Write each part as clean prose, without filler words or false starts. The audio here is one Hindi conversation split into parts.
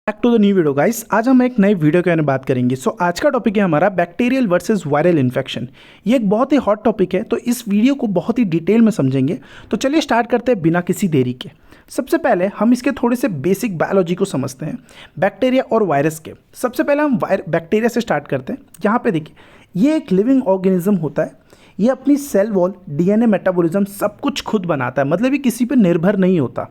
Back to the new video guys. आज हम एक नई वीडियो के बारे में बात करेंगे। आज का टॉपिक है हमारा बैक्टीरियल वर्सेस वायरल इन्फेक्शन। ये एक बहुत ही हॉट टॉपिक है, तो इस वीडियो को बहुत ही डिटेल में समझेंगे। तो चलिए स्टार्ट करते हैं बिना किसी देरी के। सबसे पहले हम इसके थोड़े से बेसिक बायोलॉजी को समझते हैं, बैक्टीरिया और वायरस के। सबसे पहले हम बैक्टीरिया से स्टार्ट करते हैं। यहाँ पे देखिए, ये एक लिविंग ऑर्गेनिज्म होता है। ये अपनी सेल वॉल, डीएनए, मेटाबॉलिज्म सब कुछ खुद बनाता है, मतलब ये किसी पर निर्भर नहीं होता।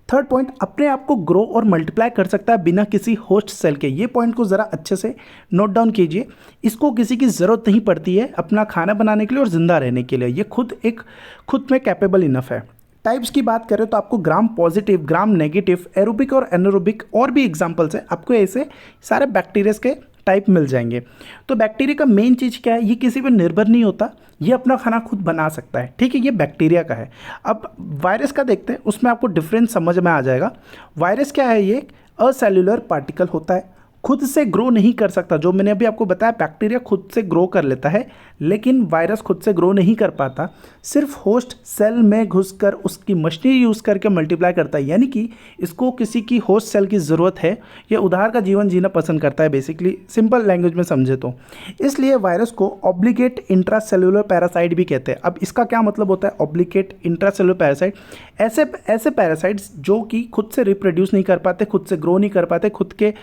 थर्ड पॉइंट, अपने आप को ग्रो और मल्टीप्लाई कर सकता है बिना किसी होस्ट सेल के। ये पॉइंट को ज़रा अच्छे से नोट डाउन कीजिए। इसको किसी की ज़रूरत नहीं पड़ती है अपना खाना बनाने के लिए और ज़िंदा रहने के लिए। ये खुद में कैपेबल इनफ है। टाइप्स की बात करें तो आपको gram positive, gram negative, aerobic और एनारोबिक और भी एग्जाम्पल्स हैं। आपको ऐसे सारे बैक्टीरिया के टाइप मिल जाएंगे। तो बैक्टीरिया का मेन चीज़ क्या है, ये किसी पर निर्भर नहीं होता, ये अपना खाना खुद बना सकता है। ठीक है, ये बैक्टीरिया का है। अब वायरस का देखते हैं, उसमें आपको डिफरेंस समझ में आ जाएगा। वायरस क्या है, ये असेल्युलर पार्टिकल होता है, खुद से ग्रो नहीं कर सकता। जो मैंने अभी आपको बताया, बैक्टीरिया खुद से ग्रो कर लेता है, लेकिन वायरस खुद से ग्रो नहीं कर पाता। सिर्फ होस्ट सेल में घुसकर उसकी मशीनरी यूज़ करके मल्टीप्लाई करता है, यानी कि इसको किसी की होस्ट सेल की ज़रूरत है। ये उधार का जीवन जीना पसंद करता है, बेसिकली सिंपल लैंग्वेज में समझे तो। इसलिए वायरस को ऑब्लिगेट इंट्रासेलुलर पैरासाइट भी कहते हैं। अब इसका क्या मतलब होता है, ऑब्लिगेट इंट्रासेलुलर पैरासाइट? ऐसे पैरासाइट्स जो कि खुद से रिप्रोड्यूस नहीं कर पाते, खुद से ग्रो नहीं कर पाते, खुद के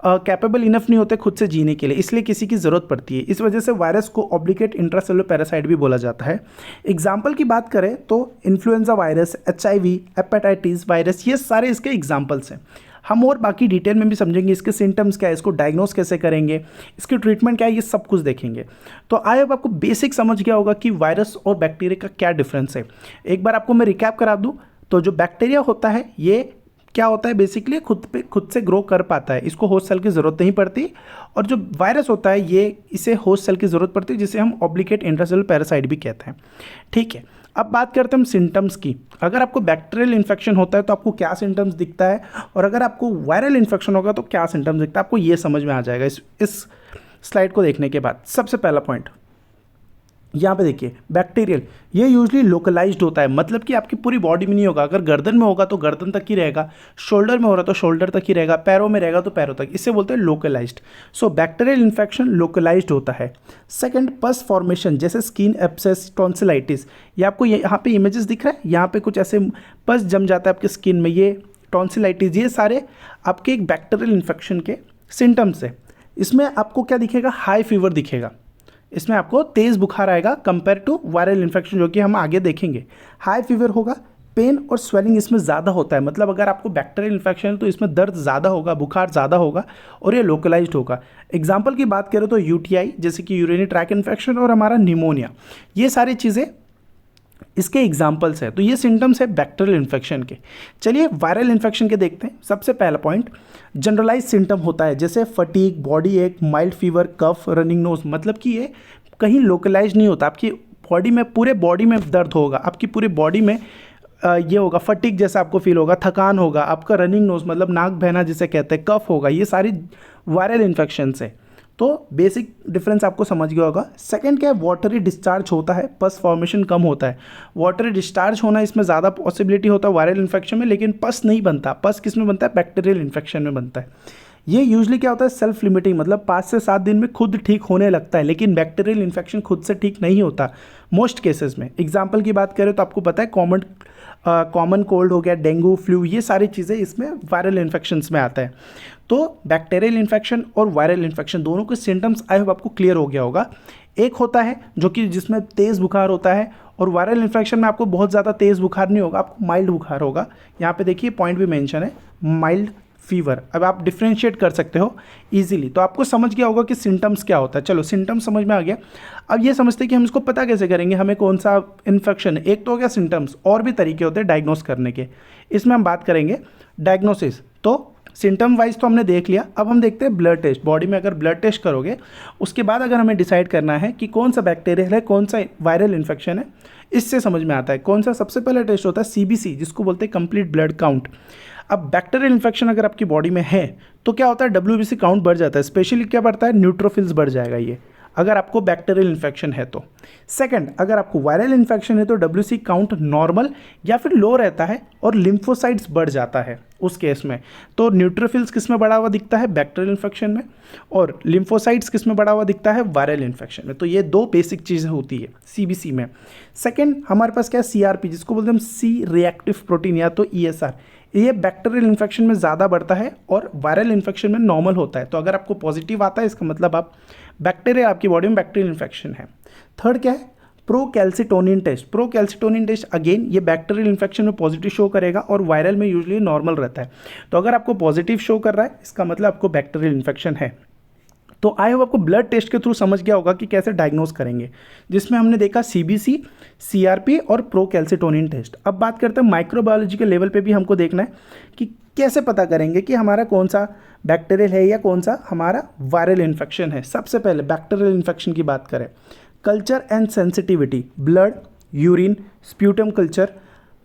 कैपेबल इनफ नहीं होते खुद से जीने के लिए, इसलिए किसी की ज़रूरत पड़ती है। इस वजह से वायरस को ऑब्लिगेट इंट्रासेलुलर पैरासाइट भी बोला जाता है। एग्जाम्पल की बात करें तो influenza virus, HIV, hepatitis virus, ये सारे इसके एग्जाम्पल्स हैं। हम और बाकी डिटेल में भी समझेंगे, इसके सिम्टम्स क्या है, इसको डायग्नोस कैसे करेंगे, इसकी ट्रीटमेंट क्या है, ये सब कुछ देखेंगे। तो आई होप आपको बेसिक समझ गया होगा कि वायरस और बैक्टीरिया का क्या डिफरेंस है। एक बार आपको मैं रिकैप करा दूँ तो जो बैक्टीरिया होता है, ये क्या होता है, बेसिकली खुद से ग्रो कर पाता है, इसको होस्ट सेल की ज़रूरत नहीं पड़ती। और जो वायरस होता है, ये इसे होस्ट सेल की ज़रूरत पड़ती है, जिसे हम ऑब्लिगेट इंट्रासेलुलर पैरासाइट भी कहते हैं। ठीक है, अब बात करते हैं हम सिम्टम्स की। अगर आपको बैक्टीरियल इन्फेक्शन होता है तो आपको क्या सिम्टम्स दिखता है, और अगर आपको वायरल इन्फेक्शन होगा तो क्या सिम्टम्स दिखता है, आपको ये समझ में आ जाएगा इस स्लाइड को देखने के बाद। सबसे पहला पॉइंट यहाँ पे देखिए, बैक्टीरियल ये यूजली लोकलाइज्ड होता है, मतलब कि आपकी पूरी बॉडी में नहीं होगा। अगर गर्दन में होगा तो गर्दन तक ही रहेगा, शोल्डर में हो रहा तो शोल्डर तक ही रहेगा, पैरों में रहेगा तो पैरों तक। इसे बोलते हैं लोकलाइज्ड। सो बैक्टीरियल इन्फेक्शन लोकलाइज्ड होता है। सेकंड, पस फॉर्मेशन, जैसे स्किन एब्सेस, टॉन्सिलाइटिस। ये आपको यहाँ पे इमेजेस दिख रहा है, यहाँ पे कुछ ऐसे पस जम जाता है आपकी स्किन में, ये टॉन्सिलाइटिस, ये सारे आपके एक बैक्टीरियल इन्फेक्शन के सिम्टम्स है। इसमें आपको क्या दिखेगा, हाई फीवर दिखेगा, इसमें आपको तेज़ बुखार आएगा कंपेयर टू वायरल इन्फेक्शन, जो कि हम आगे देखेंगे। हाई फीवर होगा, पेन और स्वेलिंग इसमें ज़्यादा होता है, मतलब अगर आपको बैक्टीरियल इन्फेक्शन है तो इसमें दर्द ज़्यादा होगा, बुखार ज़्यादा होगा, और ये लोकलाइज्ड होगा। एग्जाम्पल की बात करें तो UTI, जैसे कि यूरिनरी ट्रैक इन्फेक्शन, और हमारा निमोनिया, ये सारी चीज़ें इसके एग्जाम्पल्स है। तो ये सिम्टम्स है बैक्टीरियल इन्फेक्शन के। चलिए वायरल इन्फेक्शन के देखते हैं। सबसे पहला पॉइंट, जनरलाइज सिम्टम होता है, जैसे फटीग, बॉडी एक, माइल्ड फीवर, कफ, रनिंग नोज। मतलब कि ये कहीं लोकलाइज नहीं होता, आपकी बॉडी में, पूरे बॉडी में दर्द होगा, आपकी पूरी बॉडी में ये होगा, फटीग जैसा आपको फील होगा, थकान होगा, आपका रनिंग नोज मतलब नाक बहना जिसे कहते हैं, कफ होगा। ये सारी वायरल इन्फेक्शन है। तो बेसिक डिफरेंस आपको समझ गया होगा। सेकंड क्या है, वाटरी डिस्चार्ज होता है, पस फॉर्मेशन कम होता है। वाटरी डिस्चार्ज होना, इसमें ज़्यादा पॉसिबिलिटी होता है वायरल इन्फेक्शन में, लेकिन पस नहीं बनता। पस किस में बनता है, बैक्टीरियल इन्फेक्शन में बनता है। ये यूजली क्या होता है, सेल्फ लिमिटिंग, मतलब 5 से 7 दिन में खुद ठीक होने लगता है, लेकिन बैक्टीरियल इन्फेक्शन खुद से ठीक नहीं होता मोस्ट केसेस में। एग्जाम्पल की बात करें तो आपको पता है कॉमन कोल्ड हो गया, डेंगू, फ्लू, ये सारी चीज़ें इसमें वायरल इन्फेक्शंस में आता है। तो बैक्टीरियल इन्फेक्शन और वायरल इन्फेक्शन दोनों के सिम्टम्स आई होप आपको क्लियर हो गया होगा। एक होता है जो कि जिसमें तेज़ बुखार होता है, और वायरल इन्फेक्शन में आपको बहुत ज़्यादा तेज़ बुखार नहीं होगा, आपको माइल्ड बुखार होगा। यहाँ पे देखिए पॉइंट भी मेंशन है, माइल्ड फीवर। अब आप डिफ्रेंशिएट कर सकते हो इजीली, तो आपको समझ गया होगा कि सिम्टम्स क्या होता है। चलो सिम्टम्स समझ में आ गया। अब ये समझते हैं कि हम इसको पता कैसे करेंगे, हमें कौन सा इन्फेक्शन है। एक तो हो गया सिम्टम्स, और भी तरीके होते हैं डायग्नोस करने के, इसमें हम बात करेंगे डायग्नोसिस। तो सिम्टम वाइज तो हमने देख लिया, अब हम देखते हैं ब्लड टेस्ट। बॉडी में अगर ब्लड टेस्ट करोगे, उसके बाद अगर हमें डिसाइड करना है कि कौन सा बैक्टीरिया है, कौन सा वायरल इन्फेक्शन है, इससे समझ में आता है। कौन सा सबसे पहला टेस्ट होता है, CBC, जिसको बोलते हैं कंप्लीट ब्लड काउंट। अब बैक्टीरियल इन्फेक्शन अगर आपकी बॉडी में है तो क्या होता है, WBC काउंट बढ़ जाता है। स्पेशली क्या बढ़ता है, न्यूट्रोफिल्स बढ़ जाएगा। ये अगर आपको बैक्टीरियल इन्फेक्शन है तो। सेकंड, अगर आपको वायरल इन्फेक्शन है तो WC काउंट नॉर्मल या फिर लो रहता है और लिम्फोसाइट्स बढ़ जाता है उस केस में। तो न्यूट्रोफिल्स किस में बढ़ा हुआ दिखता है? बैक्टीरियल इन्फेक्शन में। और लिम्फोसाइट्स किस में बढ़ा हुआ दिखता है? वायरल इन्फेक्शन में। तो ये दो बेसिक चीज़ें होती है CBC में। सेकेंड हमारे पास क्या है? CRP, जिसको बोलते हैं हम C रिएक्टिव प्रोटीन या तो ESR। ये बैक्टीरियल इन्फेक्शन में ज़्यादा बढ़ता है और वायरल इन्फेक्शन में नॉर्मल होता है। तो अगर आपको पॉजिटिव आता है इसका मतलब आप बैक्टीरिया, आपकी बॉडी में बैक्टीरियल इन्फेक्शन है। थर्ड क्या है? प्रोकैल्सिटोनिन टेस्ट। प्रोकैल्सिटोनिन टेस्ट अगेन ये बैक्टीरियल इन्फेक्शन में पॉजिटिव शो करेगा और वायरल में यूजुअली नॉर्मल रहता है। तो अगर आपको पॉजिटिव शो कर रहा है इसका मतलब आपको बैक्टीरियल इन्फेक्शन है। तो आई होप आपको ब्लड टेस्ट के थ्रू समझ गया होगा कि कैसे डायग्नोस करेंगे, जिसमें हमने देखा CBC, CRP और प्रोकैल्सिटोनिन टेस्ट। अब बात करते हैं माइक्रोबायोलॉजी के लेवल पे भी हमको देखना है कि कैसे पता करेंगे कि हमारा कौन सा बैक्टीरियल है या कौन सा हमारा वायरल इन्फेक्शन है। सबसे पहले बैक्टीरियल इन्फेक्शन की बात करें, culture and sensitivity, blood, urine, sputum culture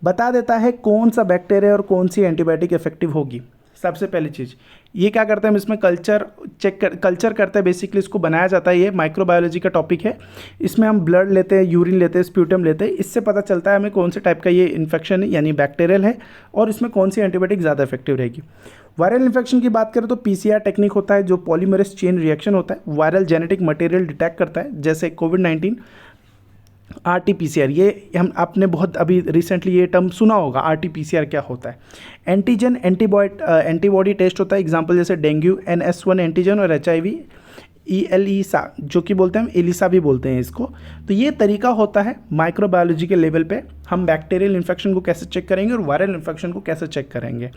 बता देता है कौन सा बैक्टीरिया और कौन सी एंटीबायोटिक इफेक्टिव होगी। सबसे पहली चीज़ ये क्या करते हैं हम इसमें कल्चर करते हैं, बेसिकली इसको बनाया जाता है। ये माइक्रोबायोलॉजी का टॉपिक है। इसमें हम ब्लड लेते हैं, यूरिन लेते हैं, स्प्यूटम लेते हैं। इससे पता चलता है हमें कौन से टाइप का ये इन्फेक्शन है यानी बैक्टीरियल है और इसमें कौन सी एंटीबायोटिक ज़्यादा इफेक्टिव रहेगी। वायरल इन्फेक्शन की बात करें तो PCR टेक्निक होता है जो पॉलीमरेज चेन रिएक्शन होता है, वायरल जेनेटिक मटेरियल डिटेक्ट करता है, जैसे कोविड-19 RT-PCR। ये हम आपने बहुत अभी रिसेंटली ये टर्म सुना होगा, RT-PCR क्या होता है? एंटीजन एंटीबॉडी टेस्ट होता है, एग्जांपल जैसे डेंगू NS1 एंटीजन और HIV ELISA, जो कि बोलते हैं हम एलिसा भी बोलते हैं इसको। तो ये तरीका होता है माइक्रोबायोलॉजी के लेवल पे हम बैक्टीरियल इन्फेक्शन को कैसे चेक करेंगे और वायरल इन्फेक्शन को कैसे चेक करेंगे।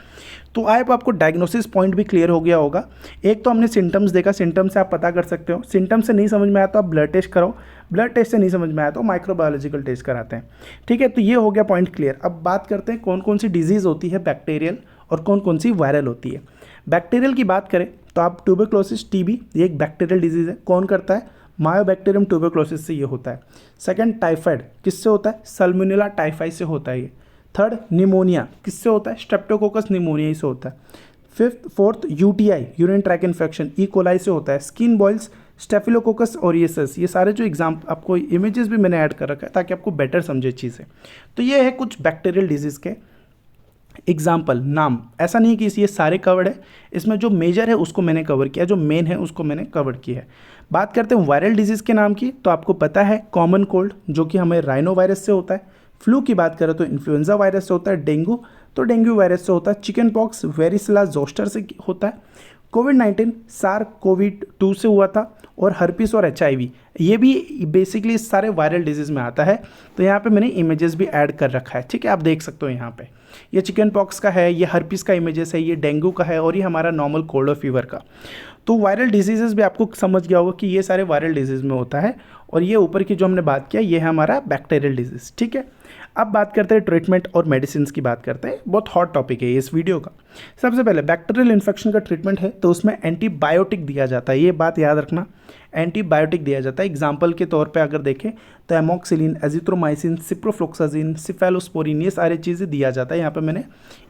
तो आपको डायग्नोसिस पॉइंट भी क्लियर हो गया होगा। एक तो हमने सिम्टम्स देखा, सिम्टम्स से आप पता कर सकते हो। सिम्टम्स से नहीं समझ में आया तो आप ब्लड टेस्ट कराओ, ब्लड टेस्ट से नहीं समझ में आया तो माइक्रोबायोलॉजिकल टेस्ट कराते हैं। ठीक है, तो ये हो गया पॉइंट क्लियर। अब बात करते हैं कौन कौन सी डिजीज़ होती है बैक्टीरियल और कौन कौन सी वायरल होती है। बैक्टीरियल की बात करें तो आप ट्यूबरक्लोसिस TB, ये एक बैक्टीरियल डिजीज़ है। कौन करता है? मायोबैक्टीरियम ट्यूबरक्लोसिस से ये होता है। सेकंड, टाइफाइड किससे होता है? सल्मोनेला टाइफाई से होता है ये। थर्ड, निमोनिया किससे होता है? स्ट्रेप्टोकोकस निमोनिया से होता है। Fourth, UTI urine tract infection E coli से होता है। Skin boils, staphylococcus aureus. ये सारे जो आपको इमेजेस भी मैंने ऐड कर रखा है ताकि आपको बेटर समझे चीज़ें। तो ये है कुछ बैक्टीरियल डिजीज़ के एग्जाम्पल, नाम। ऐसा नहीं कि ये सारे कवर्ड है, इसमें जो मेजर है उसको मैंने कवर किया, जो मेन है उसको मैंने कवर किया है। बात करते हैं वायरल डिजीज़ के नाम की, तो आपको पता है कॉमन कोल्ड जो कि हमें राइनो वायरस से होता है। फ्लू की बात करें तो इन्फ्लुएंजा वायरस से होता है। डेंगू तो डेंगू वायरस से होता है। चिकन पॉक्स वेरिसिला जोस्टर से होता है। कोविड-19 SARS-CoV-2 से हुआ था। और हर्पिस और HIV ये भी बेसिकली सारे वायरल डिजीज़ में आता है। तो यहाँ पे मैंने इमेजेस भी ऐड कर रखा है, ठीक है, आप देख सकते हो। यहाँ पे ये चिकन पॉक्स का है, ये हर्पिस का इमेजेस है, ये डेंगू का है और ये हमारा नॉर्मल कोल्ड और फीवर का। तो वायरल डिजीज़ भी आपको समझ गया होगा कि ये सारे वायरल डिजीज़ में होता है। और ये ऊपर की जो हमने बात किया ये है हमारा बैक्टीरियल डिजीज़, ठीक है। अब बात करते हैं ट्रीटमेंट और मेडिसिन की बात करते हैं। बहुत हॉट टॉपिक है इस वीडियो का। सबसे पहले बैक्टीरियल इन्फेक्शन का ट्रीटमेंट है तो उसमें एंटीबायोटिक दिया जाता है, ये बात याद रखना, एंटीबायोटिक दिया जाता है। एग्जाम्पल के तौर पे अगर देखें तो एमोक्सिलिन, एजिथ्रोमाइसिन, सिप्रोफ्लोक्सासिन, सिफेलोस्पोरिन, ये सारी चीज़ें दिया जाता है। यहाँ पे मैंने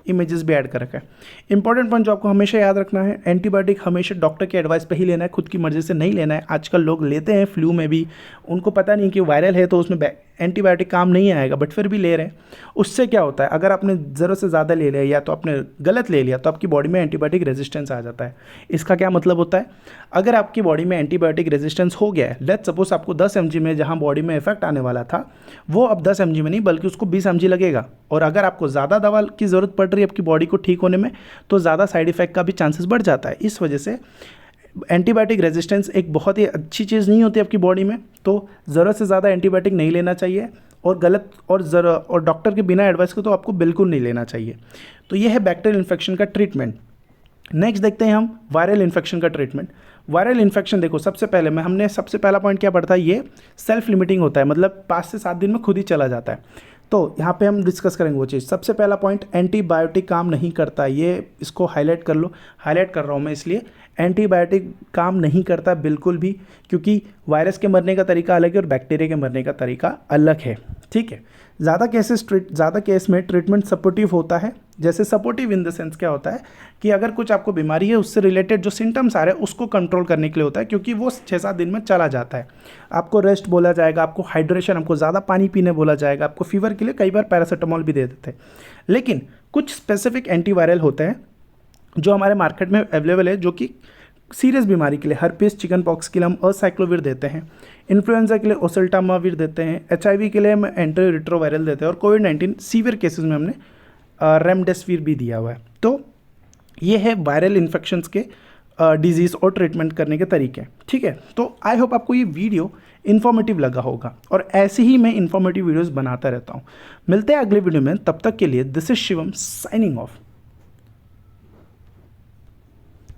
इमेजेस भी ऐड कर रखा है। इंपॉर्टेंट पॉइंट जो आपको हमेशा याद रखना है, एंटीबायोटिक हमेशा डॉक्टर के एडवाइस पे ही लेना है, खुद की मर्जी से नहीं लेना है। आजकल लोग लेते हैं फ्लू में भी, उनको पता नहीं कि वायरल है तो उसमें एंटीबायोटिक काम नहीं आएगा, बट फिर भी ले रहे हैं। उससे क्या होता है, अगर आपने ज़रूरत से ज़्यादा ले लिया या तो आपने गलत ले लिया तो आपकी बॉडी में एंटीबायोटिक रेजिस्टेंस आ जाता है। इसका क्या मतलब होता है, अगर आपकी बॉडी में एंटीबायोटिक रेजिस्टेंस हो गया है, लेट्स सपोज आपको 10 mg में जहाँ बॉडी में इफेक्ट आने वाला था वो अब 10 mg में नहीं बल्कि उसको 20 mg लगेगा। और अगर आपको ज़्यादा दवा की ज़रूरत पड़ रही है आपकी बॉडी को ठीक होने में तो ज़्यादा साइड इफेक्ट का भी चांसेस बढ़ जाता है। इस वजह से एंटीबायोटिक रेजिस्टेंस एक बहुत ही अच्छी चीज़ नहीं होती आपकी बॉडी में, तो ज़रूरत से ज़्यादा एंटीबायोटिक नहीं लेना चाहिए और गलत और डॉक्टर के बिना एडवाइस के तो आपको बिल्कुल नहीं लेना चाहिए। तो ये है बैक्टीरियल इन्फेक्शन का ट्रीटमेंट। नेक्स्ट देखते हैं हम वायरल इन्फेक्शन का ट्रीटमेंट। वायरल इन्फेक्शन देखो, सबसे पहला पॉइंट क्या पड़ता है, ये सेल्फ लिमिटिंग होता है, मतलब 5 से 7 दिन में खुद ही चला जाता है। तो यहाँ पे हम डिस्कस करेंगे वो चीज़। सबसे पहला पॉइंट, एंटीबायोटिक काम नहीं करता, ये इसको हाईलाइट कर लो, हाईलाइट कर रहा हूँ मैं इसलिए। एंटीबायोटिक काम नहीं करता बिल्कुल भी, क्योंकि वायरस के मरने का तरीका अलग है और बैक्टीरिया के मरने का तरीका अलग है, ठीक है। ज़्यादा केस में ट्रीटमेंट सपोर्टिव होता है। जैसे सपोर्टिव इन द सेंस क्या होता है कि अगर कुछ आपको बीमारी है उससे रिलेटेड जो सिम्टम्स आ रहे हैं उसको कंट्रोल करने के लिए होता है, क्योंकि वो 6-7 दिन में चला जाता है। आपको रेस्ट बोला जाएगा, आपको हाइड्रेशन, आपको ज़्यादा पानी पीने बोला जाएगा, आपको फीवर के लिए कई बार पैरासीटामोल भी दे देते हैं। लेकिन कुछ स्पेसिफिक एंटीवायरल होते हैं जो हमारे मार्केट में अवेलेबल है, जो कि सीरियस बीमारी के लिए, हर्पीस चिकन पॉक्स के लिए हम असाइक्लोविर देते हैं, इन्फ्लुएंजा के लिए ओसेल्टामाविर देते हैं, HIV के लिए हम एंटी रिट्रोवायरल देते हैं, और कोविड-19 सीवियर केसेस में हमने रेमडेसिविर भी दिया हुआ है। तो ये है वायरल इन्फेक्शंस के डिजीज़ और ट्रीटमेंट करने के तरीके। ठीक है, तो आई होप आपको ये वीडियो इन्फॉर्मेटिव लगा होगा, और ऐसे ही मैं इन्फॉर्मेटिव वीडियोज़ बनाता रहता हूँ। मिलते हैं अगले वीडियो में, तब तक के लिए this is Shivam signing off.